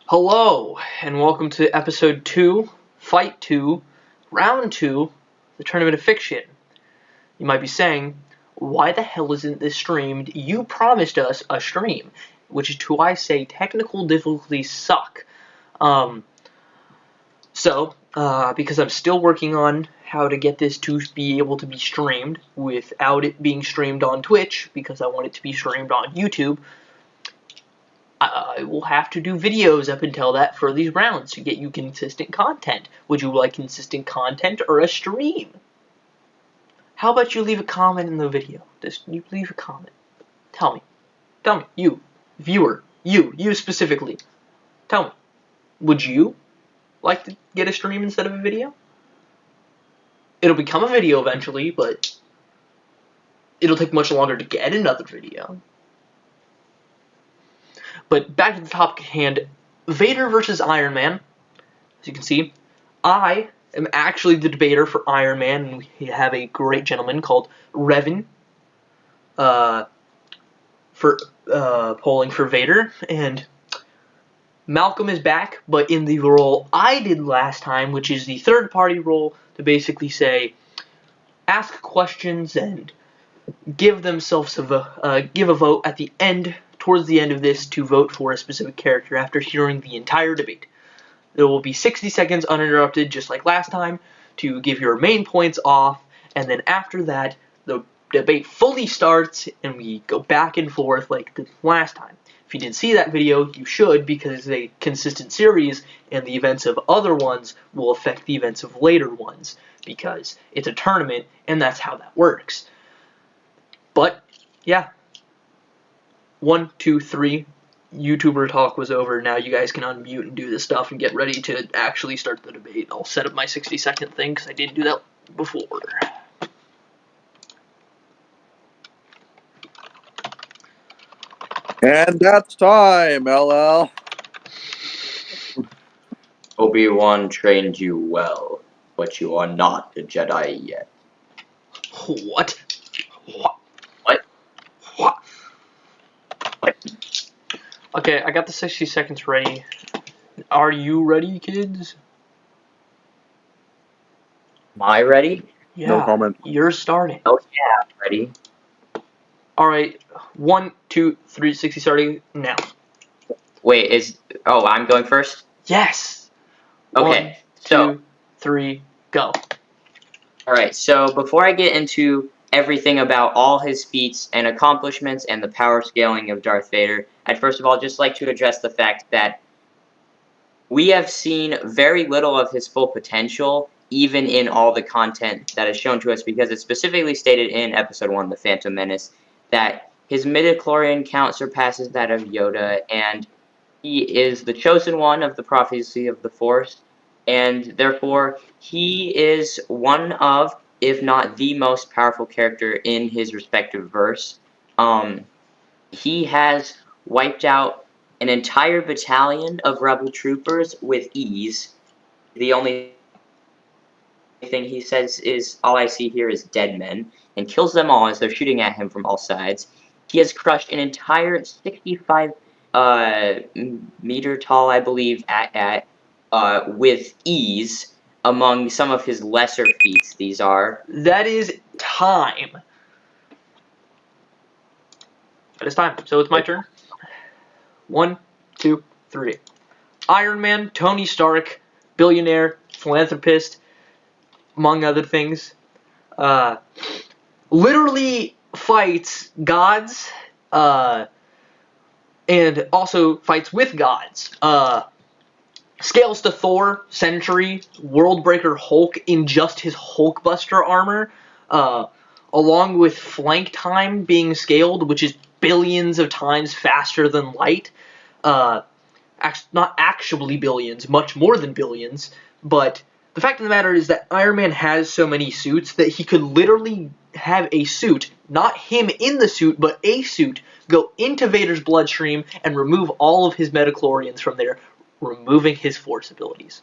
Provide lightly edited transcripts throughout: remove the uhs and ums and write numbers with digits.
Hello, and welcome to episode 2, fight 2, round 2, the Tournament of Fiction. You might be saying, why the hell isn't this streamed? You promised us a stream, which is to I say technical difficulties suck. Because I'm still working on how to get this to be able to be streamed without it being streamed on Twitch, because I want it to be streamed on YouTube, I will have to do videos up until that for these rounds to get you consistent content. Would you like consistent content or a stream? How about you leave a comment in the video? Just you leave a comment. Tell me, you, viewer, you specifically. Tell me, would you like to get a stream instead of a video? It'll become a video eventually, but it'll take much longer to get another video. But back to the topic at hand, Vader versus Ironman. As you can see, I am actually the debater for Ironman, and we have a great gentleman called Revan for polling for Vader, and Malcolm is back, but in the role I did last time, which is the third-party role to basically say, ask questions and give themselves give a vote at the end. Towards the end of this to vote for a specific character after hearing the entire debate. There will be 60 seconds uninterrupted, just like last time, to give your main points off, and then after that, the debate fully starts, and we go back and forth like the last time. If you didn't see that video, you should, because it's a consistent series, and the events of other ones will affect the events of later ones, because it's a tournament, and that's how that works. But, yeah. 1, 2, 3, YouTuber talk was over. Now you guys can unmute and do this stuff and get ready to actually start the debate. I'll set up my 60-second thing because I didn't do that before. And that's time, LL. Obi-Wan trained you well, but you are not a Jedi yet. What? Okay, I got the 60 seconds ready. Are you ready, kids? Am I ready? Yeah, no comment. You're starting. Oh yeah, I'm ready. Alright, 1, 2, 3, 60 starting now. Wait, I'm going first? Yes! Okay, 1, 2, 3, go. Alright, so before I get into everything about all his feats and accomplishments and the power scaling of Darth Vader, I'd first of all just like to address the fact that we have seen very little of his full potential, even in all the content that is shown to us, because it's specifically stated in Episode 1, The Phantom Menace, that his midichlorian count surpasses that of Yoda, and he is the chosen one of the prophecy of the Force, and therefore he is one of, if not the most powerful character in his respective verse. He has wiped out an entire battalion of rebel troopers with ease. The only thing he says is, all I see here is dead men, and kills them all as they're shooting at him from all sides. He has crushed an entire 65 meter tall, I believe, with ease among some of his lesser feats. These are. That is time. That is time. So it's my turn. 1, 2, 3. Iron Man, Tony Stark, billionaire, philanthropist, among other things, literally fights gods, and also fights with gods. Scales to Thor, Sentry, Worldbreaker Hulk in just his Hulkbuster armor, along with flank time being scaled, which is billions of times faster than light. Not actually billions, much more than billions, but the fact of the matter is that Iron Man has so many suits that he could literally have a suit, not him in the suit, but a suit, go into Vader's bloodstream and remove all of his midichlorians from there, removing his Force abilities.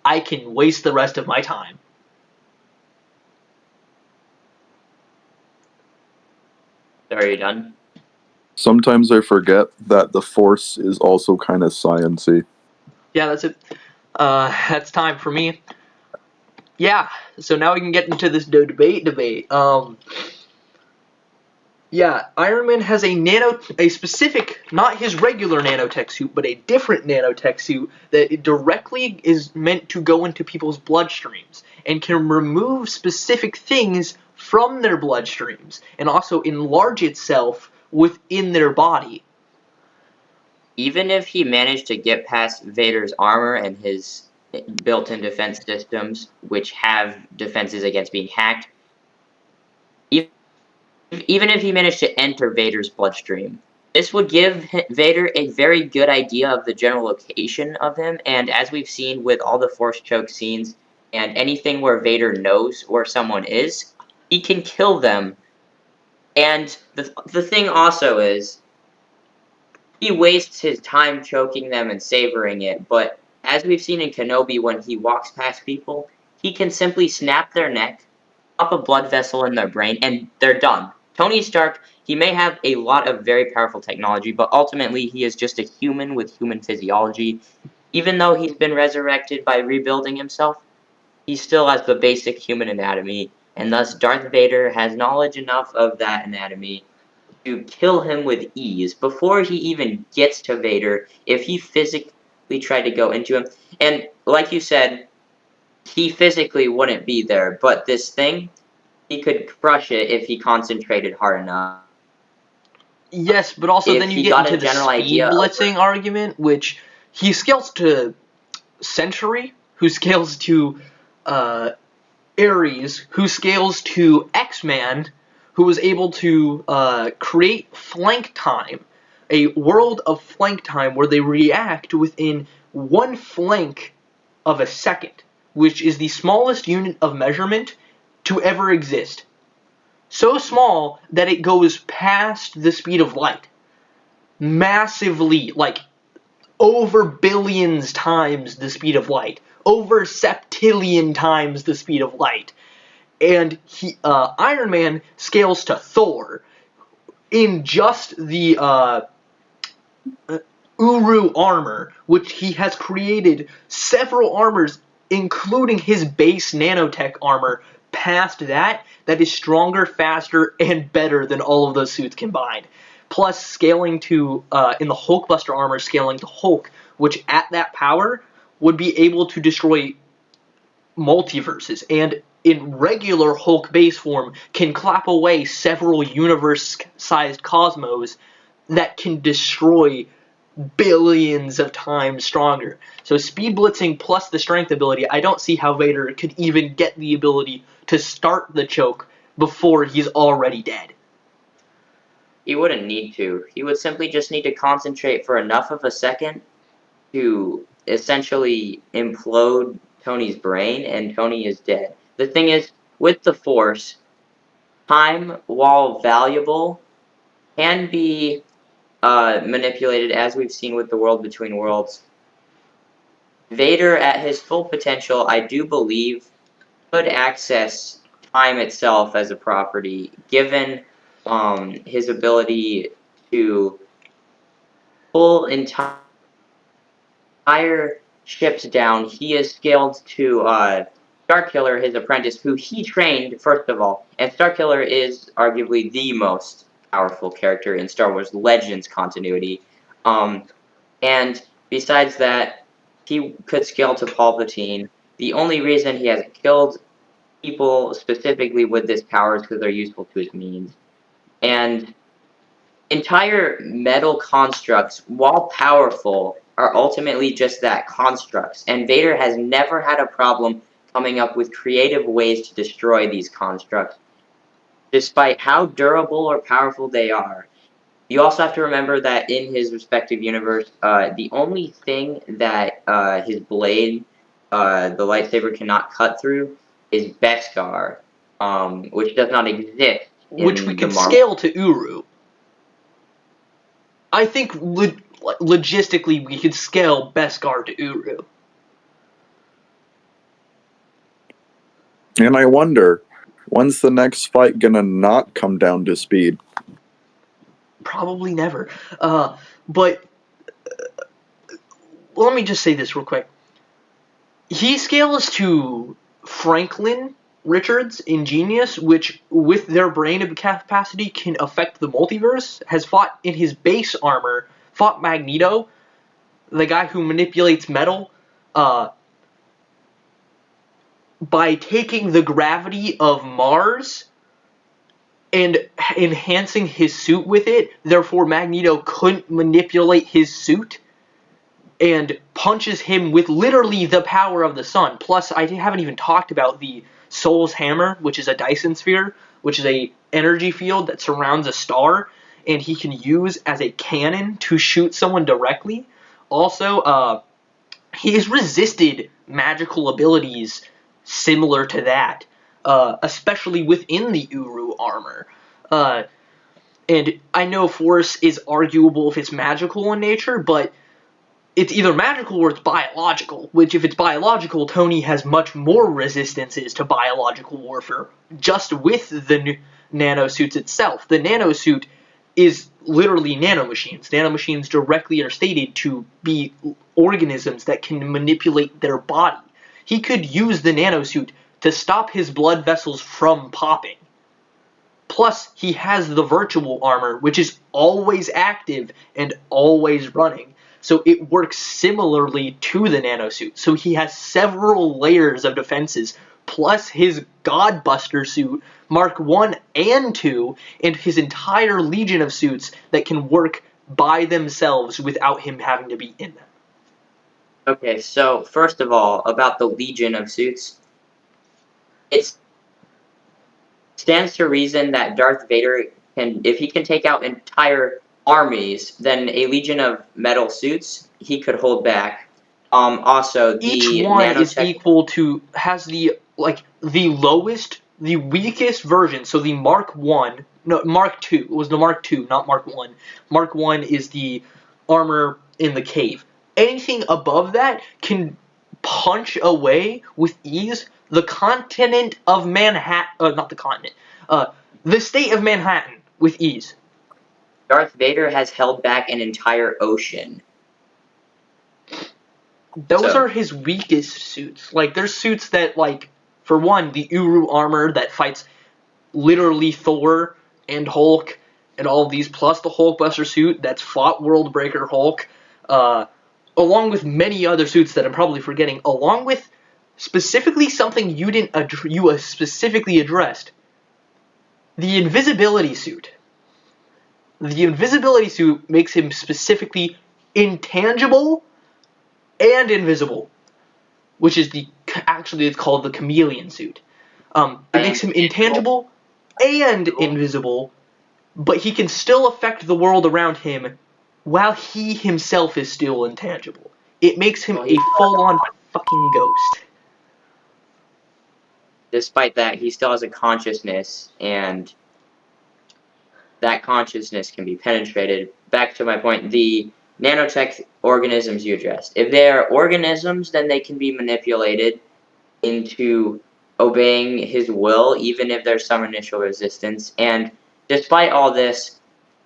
I can waste the rest of my time. Are you done? Sometimes I forget that the Force is also kind of science-y. Yeah, that's it. That's time for me. Yeah, so now we can get into this debate. Yeah, Iron Man has a specific, not his regular nanotech suit, but a different nanotech suit that directly is meant to go into people's bloodstreams and can remove specific things from their bloodstreams and also enlarge itself within their body. Even if he managed to get past Vader's armor and his built-in defense systems, which have defenses against being hacked, even if he managed to enter Vader's bloodstream, this would give Vader a very good idea of the general location of him, and as we've seen with all the Force choke scenes and anything where Vader knows where someone is, he can kill them. And the thing also is, he wastes his time choking them and savoring it, but as we've seen in Kenobi when he walks past people, he can simply snap their neck, pop a blood vessel in their brain, and they're done. Tony Stark, he may have a lot of very powerful technology, but ultimately he is just a human with human physiology. Even though he's been resurrected by rebuilding himself, he still has the basic human anatomy, and thus Darth Vader has knowledge enough of that anatomy to kill him with ease before he even gets to Vader if he physically tried to go into him. And like you said, he physically wouldn't be there, but this thing, he could crush it if he concentrated hard enough. Yes, but also If then you he get got into a the general speed idea of blitzing argument, which he scales to Century, who scales to Ares, who scales to X-Man, who was able to create flank time, a world of flank time where they react within one flank of a second, which is the smallest unit of measurement to ever exist. So small that it goes past the speed of light. Massively, like over billions times the speed of light. Over septillion times the speed of light. And Iron Man scales to Thor in just the Uru armor, which he has created several armors, including his base nanotech armor. Past that is stronger, faster, and better than all of those suits combined. Plus, scaling to in the Hulkbuster armor, scaling to Hulk, which at that power would be able to destroy multiverses, and in regular Hulk base form can clap away several universe-sized cosmos that can destroy billions of times stronger. So speed blitzing plus the strength ability, I don't see how Vader could even get the ability to start the choke before he's already dead. he wouldn't need to. He would simply just need to concentrate for enough of a second to essentially implode Tony's brain, and Tony is dead. The thing is, with the Force, time, while valuable, can be manipulated, as we've seen with the World Between Worlds. Vader, at his full potential, I do believe, could access time itself as a property, given his ability to pull entire ships down. He is scaled to Starkiller, his apprentice, who he trained, first of all. And Starkiller is arguably the most powerful character in Star Wars Legends continuity. And besides that, he could scale to Palpatine. The only reason he hasn't killed people specifically with this power is because they're useful to his means. And entire metal constructs, while powerful, are ultimately just that, constructs. And Vader has never had a problem coming up with creative ways to destroy these constructs, despite how durable or powerful they are. You also have to remember that in his respective universe, the only thing that his blade, the lightsaber, cannot cut through is Beskar, which does not exist Which we in the could Marvel. scale to Uru. I think logistically we could scale Beskar to Uru. And I wonder, when's the next fight gonna not come down to speed? Probably never. But let me just say this real quick. He scales to Franklin Richards in Genius, which, with their brain capacity, can affect the multiverse, has fought in his base armor, fought Magneto, the guy who manipulates metal, by taking the gravity of Mars and enhancing his suit with it. Therefore, Magneto couldn't manipulate his suit, and punches him with literally the power of the sun. Plus, I haven't even talked about the Soul's Hammer, which is a Dyson sphere, which is a energy field that surrounds a star, and he can use as a cannon to shoot someone directly. Also, he has resisted magical abilities similar to that, especially within the Uru armor. And I know Force is arguable if it's magical in nature, but it's either magical or it's biological, which if it's biological, Tony has much more resistances to biological warfare just with the nanosuits itself. The nanosuit is literally nanomachines. Nanomachines directly are stated to be organisms that can manipulate their body. He could use the nanosuit to stop his blood vessels from popping. Plus, he has the virtual armor, which is always active and always running. So it works similarly to the nanosuit. So he has several layers of defenses, plus his Godbuster suit, Mark 1 and 2, and his entire legion of suits that can work by themselves without him having to be in them. Okay, so first of all, about the legion of suits, it stands to reason that Darth Vader can, if he can take out entire armies, then a legion of metal suits he could hold back. Also, each one is equal to, has the lowest, the weakest version. So the Mark 1, no, Mark 2, it was the Mark 2, not Mark 1. Mark 1 is the armor in the cave. Anything above that can punch away with ease the continent of Manhattan, not the continent, the state of Manhattan with ease. Darth Vader has held back an entire ocean. Those are his weakest suits. Like, there's suits that, like, for one, the Uru armor that fights literally Thor and Hulk and all of these, plus the Hulkbuster suit that's fought Worldbreaker Hulk, along with many other suits that I'm probably forgetting, along with specifically something you specifically addressed, the invisibility suit. The invisibility suit makes him specifically intangible and invisible, which is it's called the chameleon suit. It makes him intangible and invisible, but he can still affect the world around him while he himself is still intangible. It makes him a full-on fucking ghost. Despite that, he still has a consciousness, and that consciousness can be penetrated. Back to my point, the nanotech organisms you addressed. If they're organisms, then they can be manipulated into obeying his will, even if there's some initial resistance. And despite all this,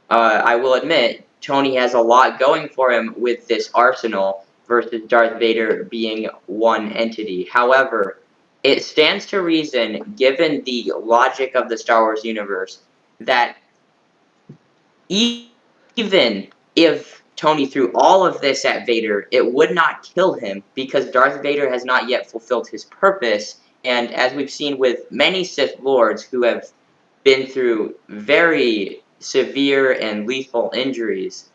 I will admit, Tony has a lot going for him with this arsenal versus Darth Vader being one entity. However, it stands to reason, given the logic of the Star Wars universe, that even if Tony threw all of this at Vader, it would not kill him, because Darth Vader has not yet fulfilled his purpose, and as we've seen with many Sith Lords who have been through very severe and lethal injuries,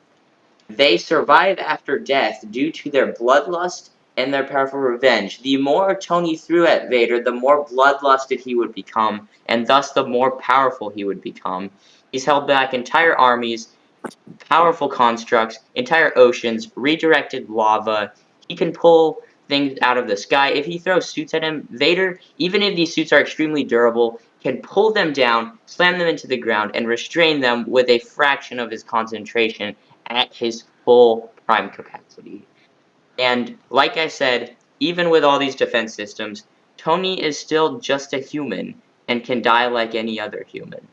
they survive after death due to their bloodlust and their powerful revenge. The more Tony threw at Vader, the more bloodlusted he would become, and thus the more powerful he would become. He's held back entire armies, powerful constructs, entire oceans, redirected lava. He can pull things out of the sky. If he throws suits at him, Vader, even if these suits are extremely durable, can pull them down, slam them into the ground, and restrain them with a fraction of his concentration at his full prime capacity. And like I said, even with all these defense systems, Tony is still just a human and can die like any other human.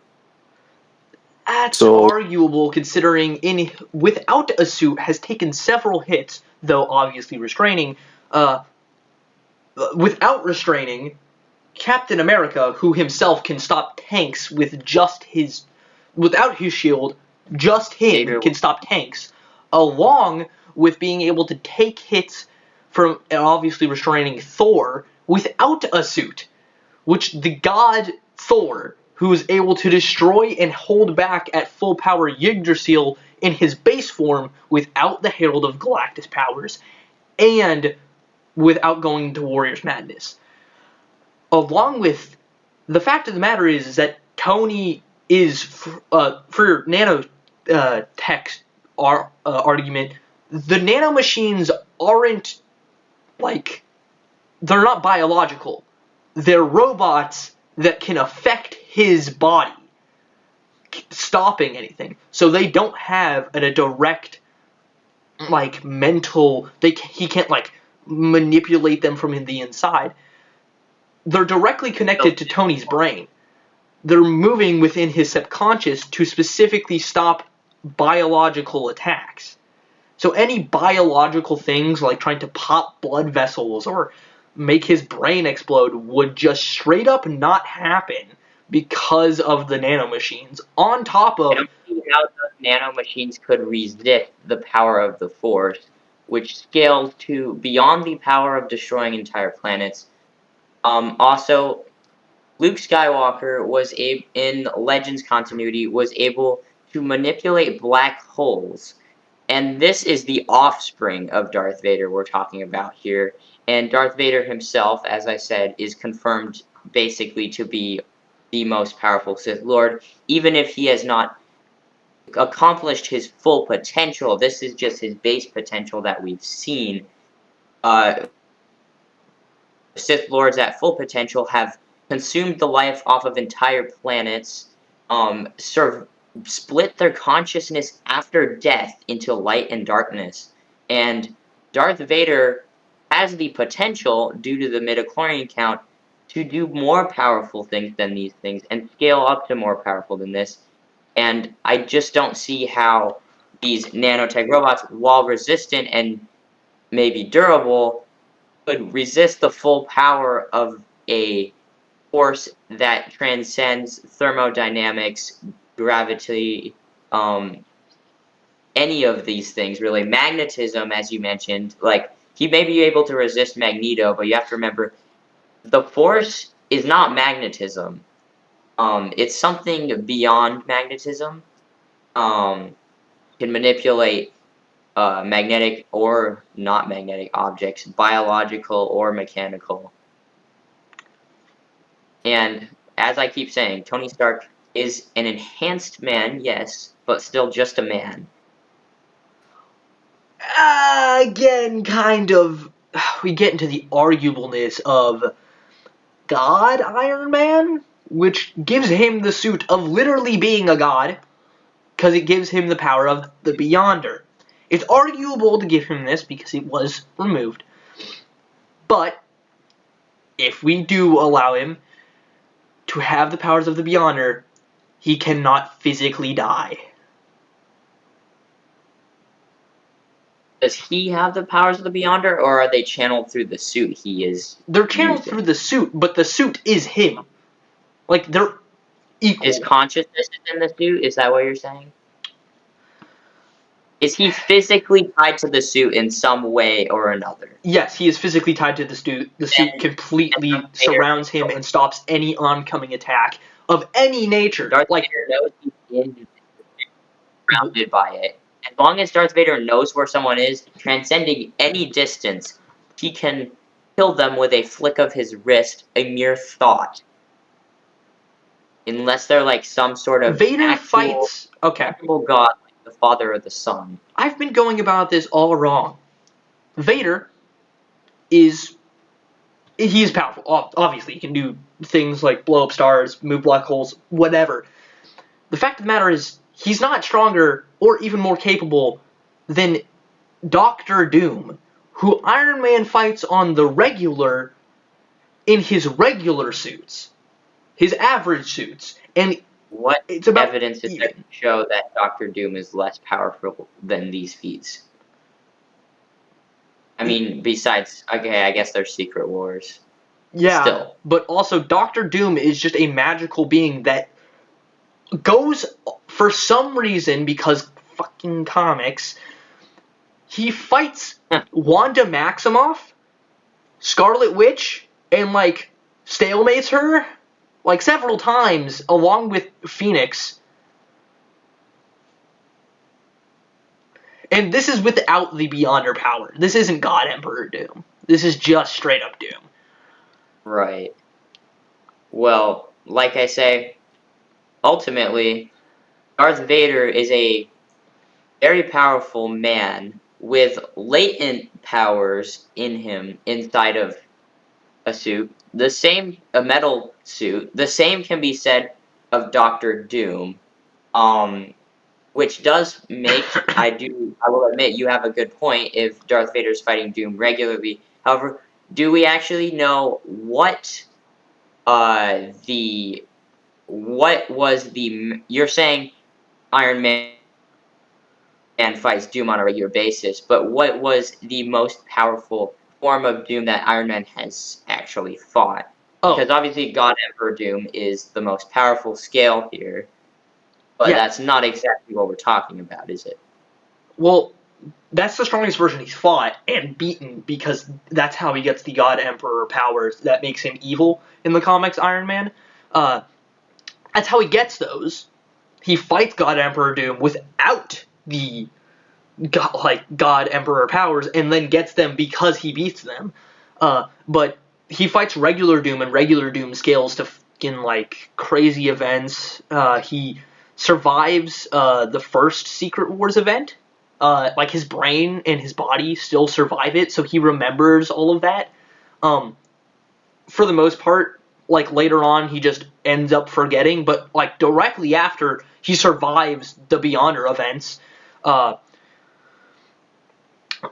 That's So arguable considering without a suit has taken several hits, though obviously restraining. Without restraining, Captain America, who himself can stop tanks without his shield, just him Vader can stop tanks, along with being able to take hits from and obviously restraining Thor without a suit, which the god Thor, who is able to destroy and hold back at full power Yggdrasil in his base form without the Herald of Galactus powers, and without going into Warrior's Madness. Along with the fact of the matter is that Tony is for nanotech's argument. The nanomachines aren't like they're not biological. They're robots that can affect his body, stopping anything. So they don't have a direct like mental. He can't like manipulate them from the inside. They're directly connected to Tony's brain. They're moving within his subconscious to specifically stop biological attacks. So any biological things like trying to pop blood vessels or make his brain explode would just straight up not happen because of the nanomachines. On top of... I don't see how those nanomachines could resist the power of the Force, which scales to beyond the power of destroying entire planets. Also, Luke Skywalker in Legends continuity, was able to manipulate black holes. And this is the offspring of Darth Vader we're talking about here. And Darth Vader himself, as I said, is confirmed basically to be the most powerful Sith Lord, even if he has not accomplished his full potential. This is just his base potential that we've seen. Sith Lords at full potential have consumed the life off of entire planets, split their consciousness after death into light and darkness. And Darth Vader has the potential, due to the midichlorian count, to do more powerful things than these things, and scale up to more powerful than this. And I just don't see how these nanotech robots, while resistant and maybe durable, could resist the full power of a force that transcends thermodynamics, gravity, any of these things, really. Magnetism, as you mentioned, like, he may be able to resist Magneto, but you have to remember, the Force is not magnetism. It's something beyond magnetism. Can manipulate magnetic or not magnetic objects, biological or mechanical. And as I keep saying, Tony Stark is an enhanced man, yes, but still just a man. Again, kind of, we get into the arguableness of God Iron Man, which gives him the suit of literally being a god, because it gives him the power of the Beyonder. It's arguable to give him this because it was removed, but if we do allow him to have the powers of the Beyonder, he cannot physically die. Does he have the powers of the Beyonder, or are they channeled through the suit he is They're channeled using? through the suit, but the suit is him. Like, they're equal. His consciousness is in the suit? Is that what you're saying? Is he physically tied to the suit in some way or another? Yes, he is physically tied to the suit. The suit completely surrounds him and stops any oncoming attack of any nature. Darth Vader knows he's surrounded by it. As long as Darth Vader knows where someone is, transcending any distance, he can kill them with a flick of his wrist, a mere thought. Unless they're like some sort of Vader fights. Okay. actual god, like the Father or the Son. I've been going about this all wrong. Vader is powerful. Obviously, he can do things like blow up stars, move black holes, whatever. The fact of the matter is, he's not stronger or even more capable than Doctor Doom, who Iron Man fights on the regular in his regular suits, his average suits. And What It's about evidence is there to even. show that Doctor Doom is less powerful than these feats? I mean, besides, okay, I guess there's Secret Wars. Yeah, Still. but also Doctor Doom is just a magical being that goes, for some reason, because fucking comics, he fights Wanda Maximoff, Scarlet Witch, and like stalemates her like several times along with Phoenix. And this is without the Beyonder power. This isn't God Emperor Doom. This is just straight up Doom. Right. Well, like I say, ultimately, Darth Vader is a very powerful man with latent powers in him inside of a suit. A metal suit. The same can be said of Doctor Doom. Which does make I will admit you have a good point if Darth Vader's fighting Doom regularly. However, do we actually know the what was the you're saying Iron Man fights Doom on a regular basis, but what was the most powerful form of Doom that Iron Man has actually fought? Oh, Because obviously God Emperor Doom is the most powerful scale here, but yeah. that's not exactly what we're talking about, is it? Well, that's the strongest version he's fought and beaten because that's how he gets the God Emperor powers that makes him evil in the comics Iron Man. Uh, that's how he gets those. He fights God Emperor Doom without the God Emperor powers and then gets them because he beats them. But he fights regular Doom and regular Doom scales to fucking like crazy events. He survives the first Secret Wars event. Like his brain and his body still survive it, so he remembers all of that. For the most part, like later on, he just ends up forgetting. But like directly after he survives the Beyonder events, uh,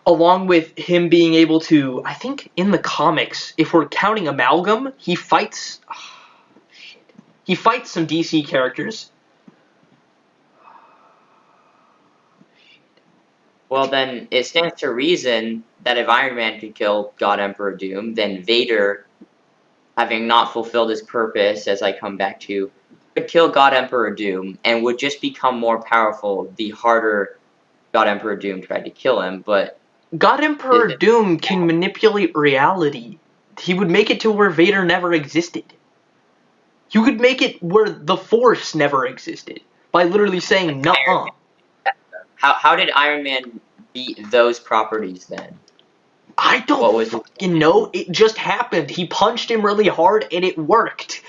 along with him being able to, I think in the comics, if we're counting Amalgam, he fights. He fights some DC characters. Well, then it stands to reason that if Iron Man could kill God Emperor Doom, then Vader, having not fulfilled his purpose, as I come back to, could kill God Emperor Doom and would just become more powerful the harder God Emperor Doom tried to kill him. But God is Emperor it, Doom can manipulate reality. He would make it to where Vader never existed. He would make it where the Force never existed by literally saying Iron "nuh-uh." Man, how did Iron Man beat those properties then? I don't What was fucking know. It just happened. He punched him really hard and it worked.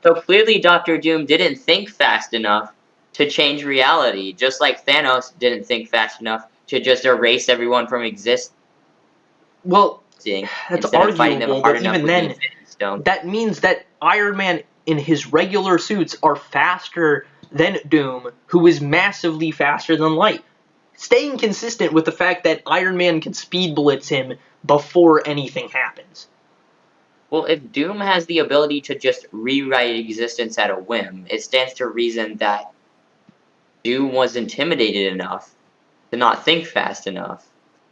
So clearly Doctor Doom didn't think fast enough to change reality, just like Thanos didn't think fast enough to just erase everyone from existing Well, that's instead of fighting them arguable, hard but enough even with the then, Infinity Stone. that means that Iron Man in his regular suits are faster than Doom, who is massively faster than light. Staying consistent with the fact that Iron Man can speed blitz him before anything happens. Well, if Doom has the ability to just rewrite existence at a whim, it stands to reason that Doom was intimidated enough to not think fast enough.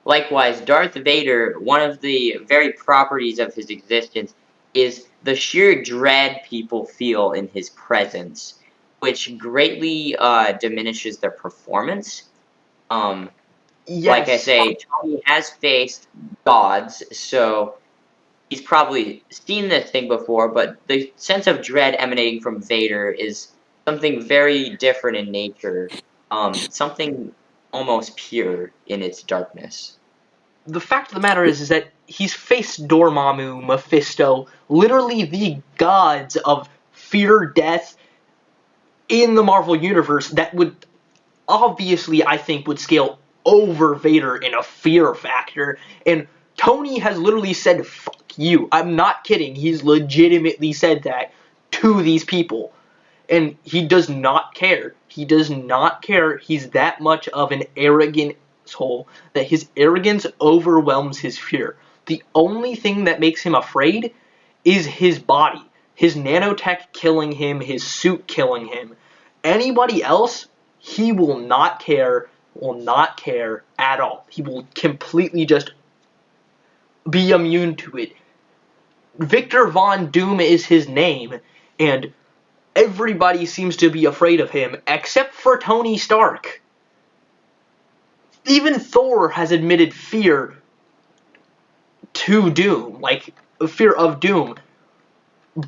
Likewise, Darth Vader, one of the very properties of his existence is the sheer dread people feel in his presence, which greatly diminishes their performance. Um, like I Yes, say, Tony has faced gods, so he's probably seen this thing before, but the sense of dread emanating from Vader is something very different in nature, something almost pure in its darkness. the fact of the matter is that he's faced Dormammu, Mephisto, literally the gods of fear, death in the Marvel Universe that would obviously, I think, would scale over Vader in a fear factor. And Tony has literally said, fuck you. I'm not kidding. He's legitimately said that to these people. And he does not care. He does not care. He's that much of an arrogant asshole that his arrogance overwhelms his fear. The only thing that makes him afraid is his body. his nanotech killing him, his suit killing him. Anybody else, he will not care at all. He will completely just be immune to it. Victor Von Doom is his name, and everybody seems to be afraid of him, except for Tony Stark. Even Thor has admitted fear to Doom, like fear of Doom,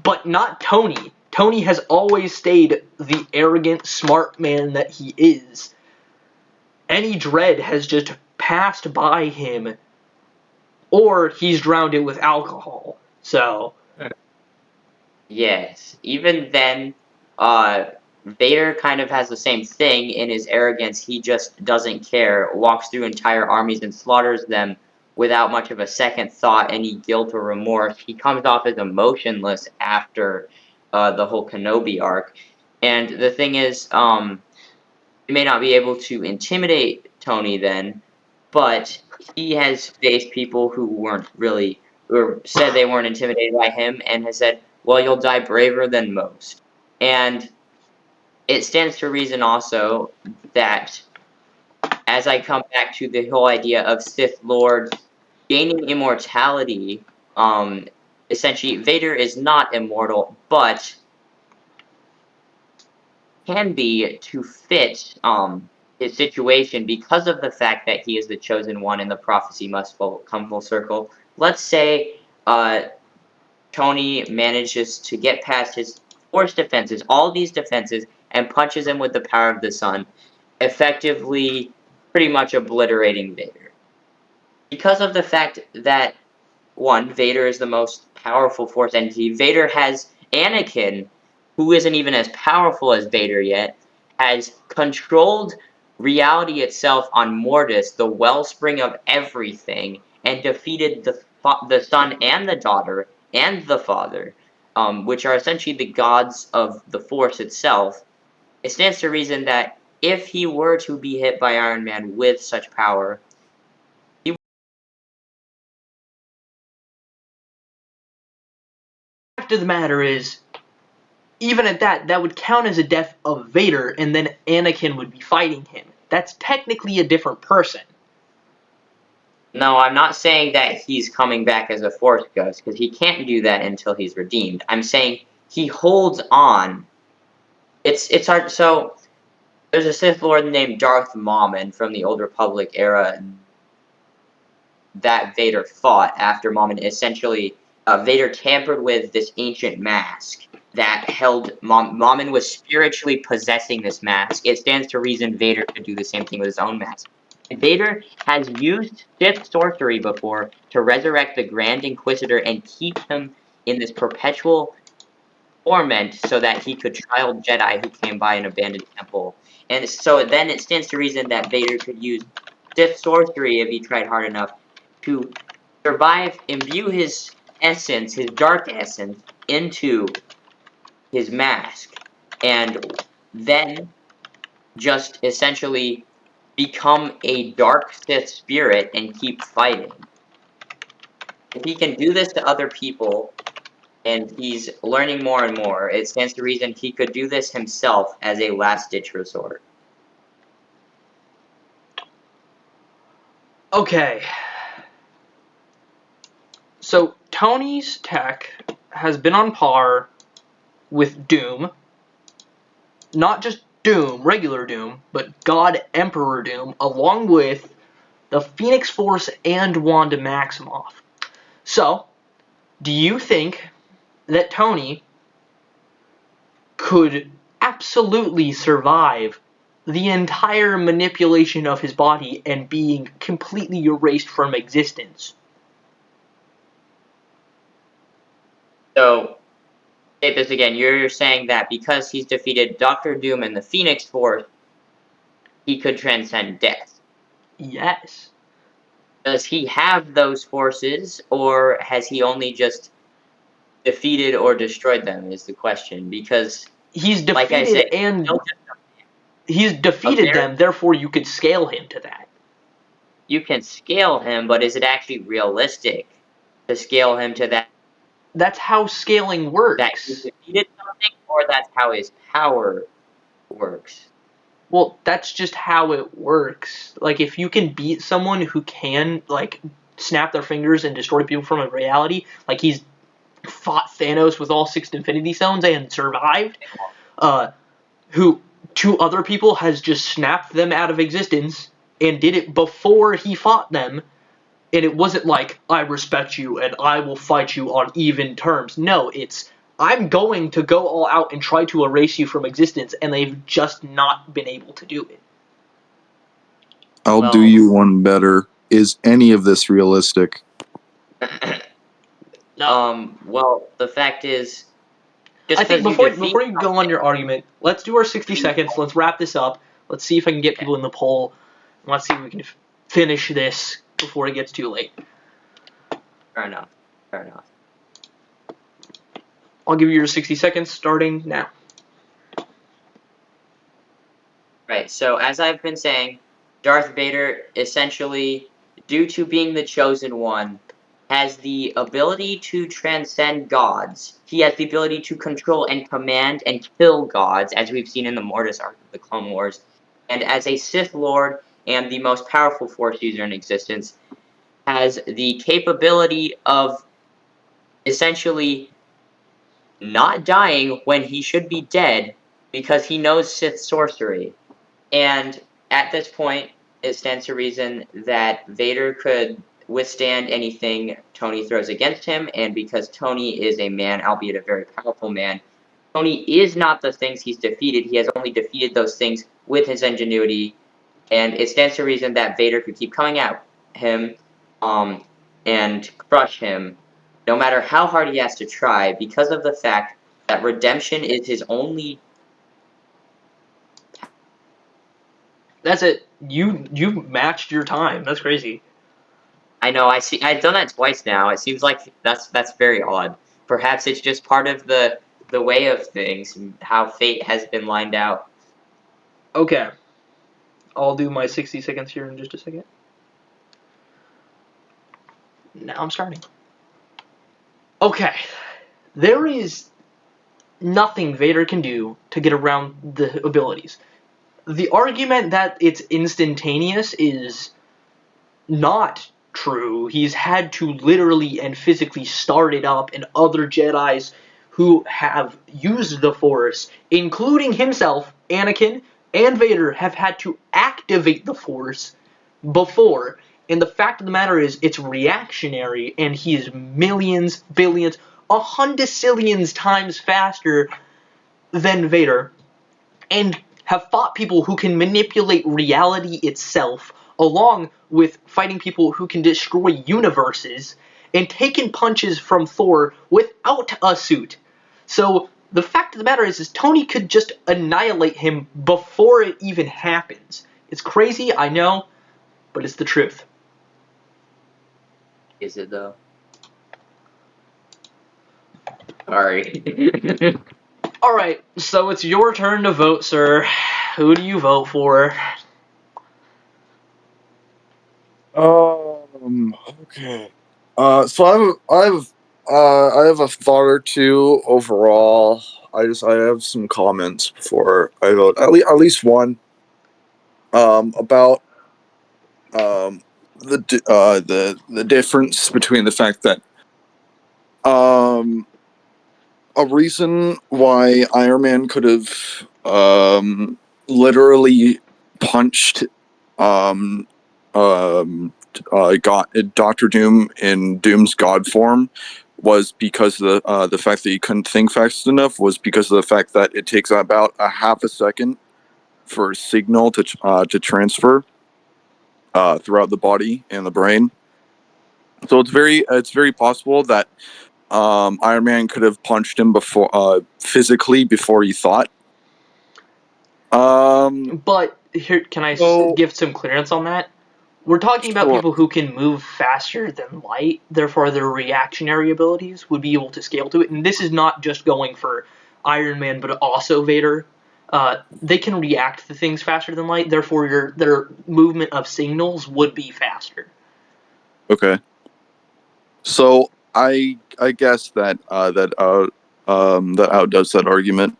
but not Tony. Tony has always stayed the arrogant, smart man that he is. Any dread has just passed by him, or he's drowned it with alcohol. So, yes, even then, Vader kind of has the same thing in his arrogance. He just doesn't care, walks through entire armies and slaughters them without much of a second thought, any guilt or remorse. He comes off as emotionless after the whole Kenobi arc. And the thing is, he may not be able to intimidate Tony then, but he has faced people who weren't really, or said they weren't intimidated by him, and has said, well, you'll die braver than most. And it stands to reason also that, as I come back to the whole idea of Sith Lords gaining immortality, essentially, Vader is not immortal, but can be to fit his situation because of the fact that he is the chosen one and the prophecy must come full circle. Let's say Tony manages to get past his force defenses, all these defenses, and punches him with the power of the sun, effectively pretty much obliterating Vader. Because of the fact that, one, Vader is the most powerful force entity. Vader has Anakin, who isn't even as powerful as Vader yet, has controlled reality itself on Mortis, the wellspring of everything, and defeated the son and the daughter and the father, which are essentially the gods of the Force itself. It stands to reason that if he were to be hit by Iron Man with such power, the fact of the matter is, even at that would count as a death of Vader, and then Anakin would be fighting him. That's technically a different person. no, I'm not saying that he's coming back as a Force Ghost, because he can't do that until he's redeemed. I'm saying he holds on. It's hard. So, there's a Sith Lord named Darth Maul from the Old Republic era that Vader fought after Maul. Essentially, Vader tampered with this ancient mask that held Maul was spiritually possessing this mask. It stands to reason Vader could do the same thing with his own mask. Vader has used Sith sorcery before to resurrect the Grand Inquisitor and keep him in this perpetual torment so that he could trial Jedi who came by an abandoned temple. And so then it stands to reason that Vader could use Sith sorcery if he tried hard enough to survive, imbue his essence, his dark essence, into his mask, and then just essentially become a dark Sith spirit and keep fighting. If he can do this to other people, and he's learning more and more, it stands to reason he could do this himself as a last-ditch resort. Okay. So, Tony's tech has been on par with Doom. Not just Doom, regular Doom, but God Emperor Doom, along with the Phoenix Force and Wanda Maximoff. So, do you think that Tony could absolutely survive the entire manipulation of his body and being completely erased from existence? So, state this again, you're saying that because he's defeated Doctor Doom and the Phoenix Force, he could transcend death. Yes. Does he have those forces, or has he only just defeated or destroyed them, is the question. Because he's defeated, like I said, and he's defeated them, therefore you could scale him to that. You can scale him, but is it actually realistic to scale him to that That's how scaling That he works. defeated something, or that's how his power works? Well, that's just how it works. Like, if you can beat someone who can, like, snap their fingers and destroy people from a reality, like he's fought Thanos with all 6 Infinity Stones and survived, who 2 other people has just snapped them out of existence and did it before he fought them, and it wasn't like, I respect you and I will fight you on even terms. No, it's, I'm going to go all out and try to erase you from existence, and they've just not been able to do it. I'll do you one better. Is any of this realistic? No. Well, the fact is, just I think because you before defeat you go on your argument, let's do our 60 seconds. Let's wrap this up. Let's see if I can get people in the poll. Let's see if we can finish this before it gets too late. Fair enough. Fair enough. I'll give you your 60 seconds starting now. Right, so as I've been saying, Darth Vader, essentially, due to being the chosen one, has the ability to transcend gods. He has the ability to control and command and kill gods, as we've seen in the Mortis arc of the Clone Wars. And as a Sith Lord and the most powerful Force user in existence, has the capability of essentially not dying when he should be dead because he knows Sith sorcery. And at this point, it stands to reason that Vader could withstand anything Tony throws against him, and because Tony is a man, albeit a very powerful man, Tony is not the things he's defeated. He has only defeated those things with his ingenuity, and it stands to reason that Vader could keep coming at him and crush him, no matter how hard he has to try, because of the fact that redemption is his only. That's it. You matched your time. That's crazy. I know. I see. I've done that twice now. It seems like that's very odd. Perhaps it's just part of the way of things, how fate has been lined out. Okay. I'll do my 60 seconds here in just a second. Now I'm starting. Okay. There is nothing Vader can do to get around the abilities. The argument that it's instantaneous is not true. He's had to literally and physically start it up, and other Jedis who have used the Force, including himself, Anakin, and Vader, have had to activate the Force before. And the fact of the matter is, it's reactionary, and he is millions, billions, 100 times faster than Vader, and have fought people who can manipulate reality itself, along with fighting people who can destroy universes, and taken punches from Thor without a suit. So the fact of the matter is Tony could just annihilate him before it even happens. It's crazy, I know, but it's the truth. Is it though? Sorry. Alright, so it's your turn to vote, sir. Who do you vote for? Okay. So I have a thought or two overall. I have some comments before I vote. At least one. About the difference between the fact that a reason why Iron Man could have literally punched got Doctor Doom in Doom's God form was because the fact that he couldn't think fast enough was because of the fact that it takes about a half a second for a signal to transfer throughout the body and the brain. So it's very possible that Iron Man could have punched him before physically before he thought. But here, can I give some clearance on that? We're talking about people who can move faster than light, therefore their reactionary abilities would be able to scale to it. And this is not just going for Iron Man, but also Vader. They can react to things faster than light, therefore their movement of signals would be faster. Okay. So I guess that that outdoes that argument.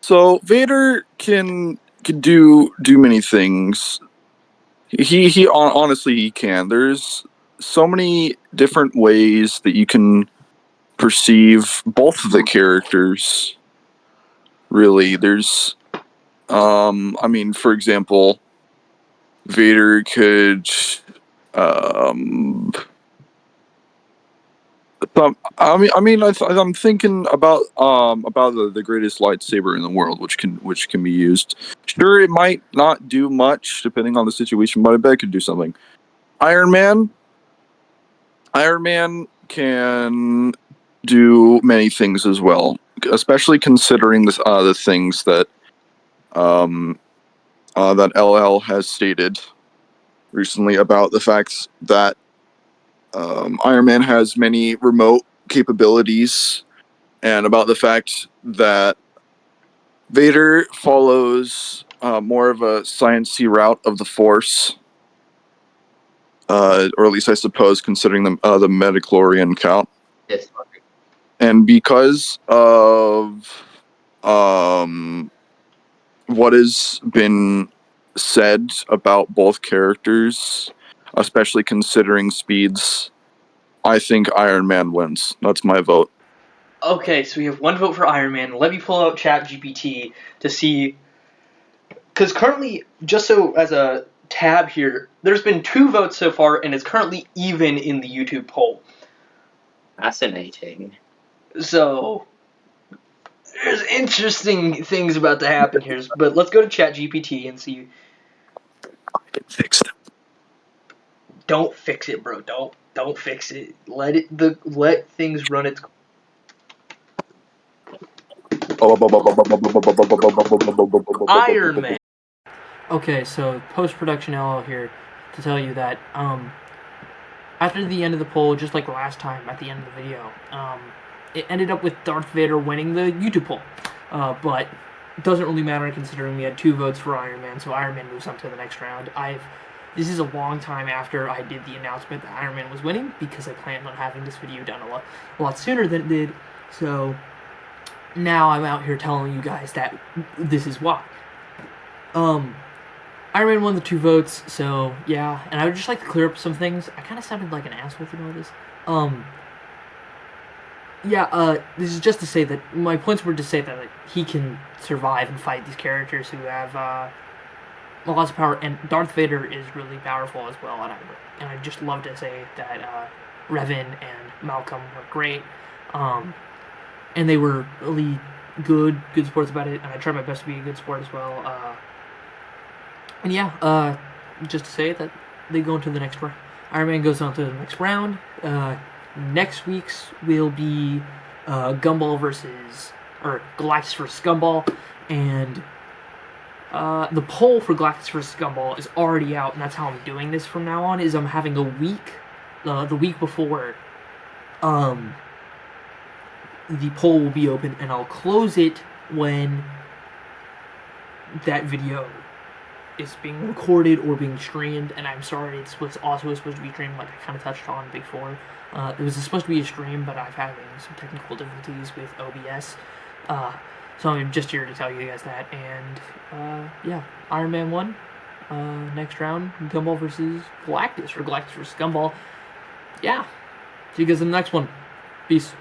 So Vader can do many things. He honestly he can. There's so many different ways that you can perceive both of the characters. Really, there's I mean, for example, Vader could um I'm thinking about the greatest lightsaber in the world, which can be used. Sure, it might not do much depending on the situation, but I bet it could do something. Iron Man, Iron Man can do many things as well, especially considering the things that that LL has stated recently about the fact that Iron Man has many remote capabilities, and about the fact that Vader follows more of a sciencey route of the Force, or at least I suppose, considering the midichlorian count. Yes. And because of what has been said about both characters, especially considering speeds, I think Iron Man wins. That's my vote. Okay, so we have one vote for Iron Man. Let me pull out ChatGPT to see, because currently, just so as a tab here, there's been 2 votes so far, and it's currently even in the YouTube poll. Fascinating. So there's interesting things about to happen here, but let's go to ChatGPT and see. Fix them. Don't fix it, bro. Don't fix it. Let things run its. Iron Man. Okay, so post-production LL here to tell you that after the end of the poll, just like last time at the end of the video, it ended up with Darth Vader winning the YouTube poll. But it doesn't really matter considering we had 2 votes for Iron Man, so Iron Man moves on to the next round. This is a long time after I did the announcement that Iron Man was winning, because I planned on having this video done a lot sooner than it did. So now I'm out here telling you guys that this is why. Iron Man won the 2 votes, so yeah. And I would just like to clear up some things. I kind of sounded like an asshole through all this. This is just to say that my points were to say that he can survive and fight these characters who have lots of power, and Darth Vader is really powerful as well. And I'd just love to say that Revan and Malcolm were great, and they were really good sports about it. And I tried my best to be a good sport as well. And yeah, just to say that they go into the next round. Iron Man goes on to the next round. Next week's will be Gumball or Galactus versus Gumball, and the poll for Galactus vs. Gumball is already out, and that's how I'm doing this from now on, is I'm having a week, the week before, the poll will be open, and I'll close it when that video is being recorded or being streamed, and I'm sorry, it was also supposed to be streamed, like I kind of touched on before. It was supposed to be a stream, but I'm having some technical difficulties with OBS, so I'm just here to tell you guys that. And yeah, Iron Man won. Next round, Gumball versus Galactus, or Galactus versus Gumball. Yeah, see you guys in the next one. Peace.